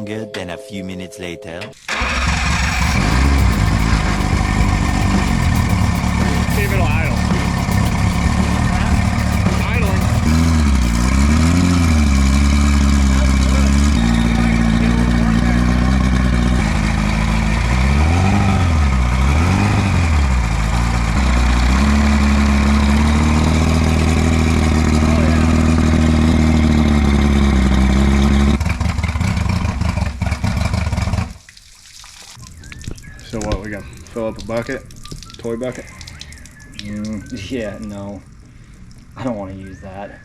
longer than a few minutes later. See if it'll idle. Idling. So what, we gonna fill up a bucket? Toy bucket? Yeah, no. I don't want to use that.